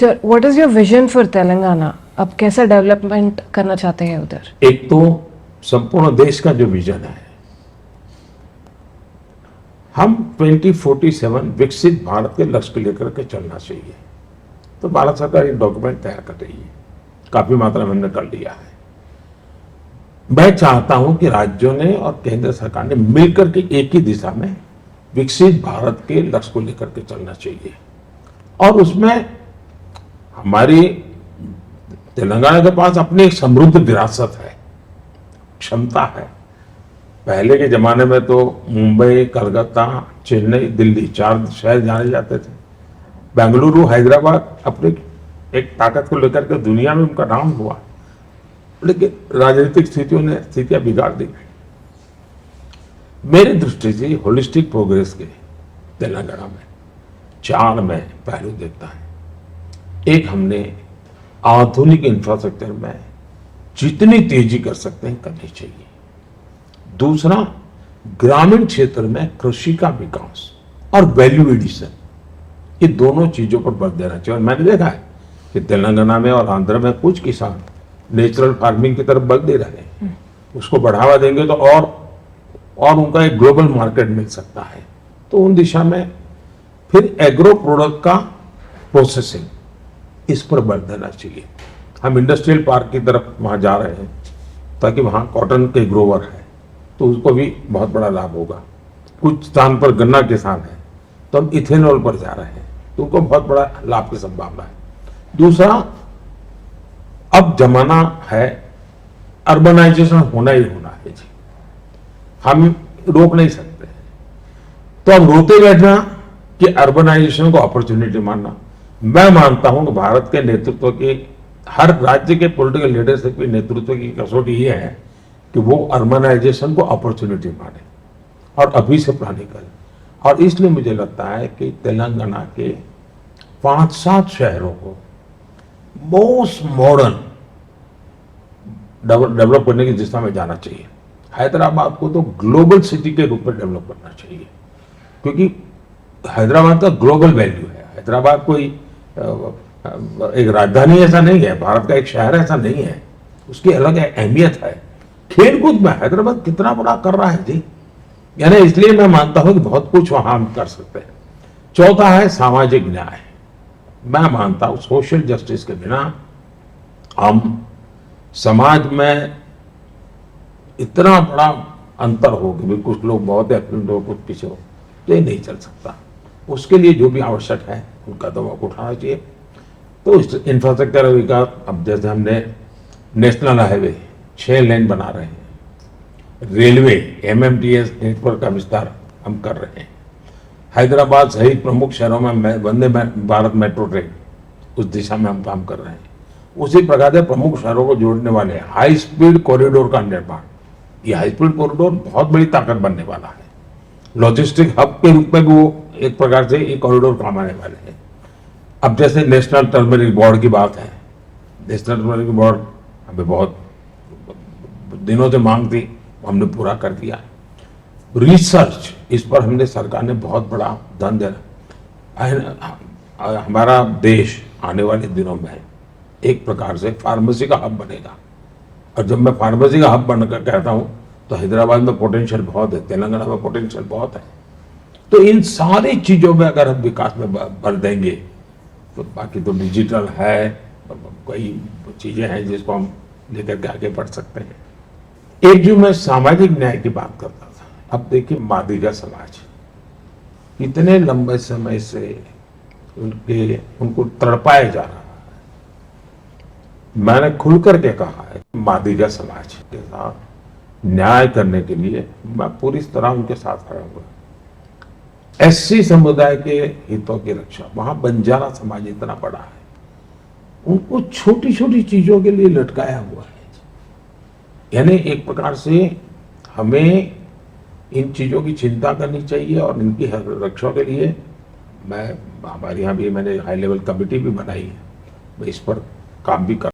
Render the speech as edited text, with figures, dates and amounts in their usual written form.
Sir, what is your vision for Telangana? अब कैसा development करना चाहते हैं उधर? एक तो संपूर्ण देश का जो विजन है, हम 2047 विकसित भारत के लक्ष्य को लेकर के चलना चाहिए। तो भारत सरकार एक डॉक्यूमेंट तैयार कर रही है, काफी मात्रा में हमने कर लिया है। मैं चाहता हूं कि राज्यों ने और केंद्र सरकार ने मिलकर के एक ही दिशा में विकसित भारत के लक्ष्य को लेकर के चलना चाहिए। और उसमें हमारी तेलंगाना के पास अपनी एक समृद्ध विरासत है, क्षमता है। पहले के जमाने में तो मुंबई, कलकत्ता, चेन्नई, दिल्ली 4 शहर जाने जाते थे। बेंगलुरु, हैदराबाद अपनी एक ताकत को लेकर के दुनिया में उनका नाम हुआ, लेकिन राजनीतिक स्थितियां बिगाड़ दी। मेरी दृष्टि से होलिस्टिक प्रोग्रेस के तेलंगाना में 4 मैं पहलू देखता है। एक, हमने आधुनिक इंफ्रास्ट्रक्चर में जितनी तेजी कर सकते हैं करनी चाहिए। दूसरा, ग्रामीण क्षेत्र में कृषि का विकास और वैल्यू एडिशन, ये दोनों चीजों पर बल देना चाहिए। और मैंने देखा है कि तेलंगाना में और आंध्र में कुछ किसान नेचुरल फार्मिंग की तरफ बल दे रहे हैं। उसको बढ़ावा देंगे तो और उनका एक ग्लोबल मार्केट मिल सकता है। तो उन दिशा में फिर एग्रो प्रोडक्ट का प्रोसेसिंग, इस पर बल देना चाहिए। हम इंडस्ट्रियल पार्क की तरफ वहां जा रहे हैं ताकि वहां कॉटन के ग्रोवर है, तो उसको भी बहुत बड़ा लाभ होगा। कुछ स्थान पर गन्ना किसान है, तो हम इथेनॉल पर जा रहे हैं, तो उनको बहुत बड़ा लाभ की संभावना है। दूसरा, अब जमाना है, अर्बनाइजेशन होना ही होना है जी, हम रोक नहीं सकते। तो अब रोते बैठना कि अर्बनाइजेशन को अपॉर्चुनिटी मानना, मैं मानता हूं कि भारत के नेतृत्व की, हर राज्य के पॉलिटिकल लीडरशिप के नेतृत्व की कसौटी ये है कि वो अर्बनाइजेशन को अपॉर्चुनिटी माने और अभी से प्लानिंग करें। और इसलिए मुझे लगता है कि तेलंगाना के 5-7 शहरों को मोस्ट मॉडर्न डेवलप करने की दिशा में जाना चाहिए। हैदराबाद को तो ग्लोबल सिटी के रूप में डेवलप करना चाहिए, क्योंकि हैदराबाद का ग्लोबल वैल्यू है। हैदराबाद कोई एक राजधानी ऐसा नहीं है, भारत का एक शहर ऐसा नहीं है, उसकी अलग अहमियत है। खेलकूद में हैदराबाद कितना बड़ा कर रहा है जी, यानी इसलिए मैं मानता हूं कि बहुत कुछ वहां हम कर सकते हैं। चौथा है सामाजिक न्याय। मैं मानता हूं सोशल जस्टिस के बिना हम समाज में इतना बड़ा अंतर हो कि कुछ लोग बहुत एफ्लुएंट हो, कुछ पीछे हो, तो ये नहीं चल सकता। उसके लिए जो भी आवश्यक है उन कदमों को उठाना चाहिए। तो इंफ्रास्ट्रक्चर विकास, अब जैसे हमने नेशनल हाईवे 6 लेन बना रहे हैं, रेलवे MMTS नेटवर्क का विस्तार हम कर रहे हैं, हैदराबाद सहित प्रमुख शहरों में वंदे भारत मेट्रो ट्रेन, उस दिशा में हम काम कर रहे हैं। उसी प्रकार से प्रमुख शहरों को जोड़ने वाले हाई स्पीड कॉरिडोर का निर्माण, ये हाई स्पीड कॉरिडोर बहुत बड़ी ताकत बनने वाला है। लॉजिस्टिक हब के रूप में भी वो एक प्रकार से ये कॉरिडोर काम आने वाले हैं। अब जैसे नेशनल टर्मरिक बोर्ड की बात है, नेशनल टर्मरिक बोर्ड हमें बहुत दिनों से मांग थी, हमने पूरा कर दिया। रिसर्च, इस पर हमने, सरकार ने बहुत बड़ा धन देना। हमारा देश आने वाले दिनों में एक प्रकार से फार्मेसी का हब बनेगा। और जब मैं फार्मेसी का हब बनकर कहता हूं तो हैदराबाद में पोटेंशियल बहुत है, तेलंगाना में पोटेंशियल बहुत है। तो इन सारी चीजों में अगर हम विकास में बल देंगे तो बाकी तो डिजिटल है, कई चीजें हैं जिसको हम लेकर के आगे बढ़ सकते हैं। एक जो मैं सामाजिक न्याय की बात करता था, अब देखिए मादिगा समाज इतने लंबे समय से उनको तड़पाया जा रहा है। मैंने खुल करके कहा है कि मादिगा समाज के साथ न्याय करने के लिए मैं पूरी तरह उनके साथ खड़ा हुआ। SC समुदाय के हितों की रक्षा, वहां बंजारा समाज इतना बड़ा है, उनको छोटी छोटी चीजों के लिए लटकाया हुआ है। यानी एक प्रकार से हमें इन चीजों की चिंता करनी चाहिए और इनकी रक्षा के लिए हमारे यहाँ भी मैंने हाई लेवल कमेटी भी बनाई है, मैं इस पर काम भी कर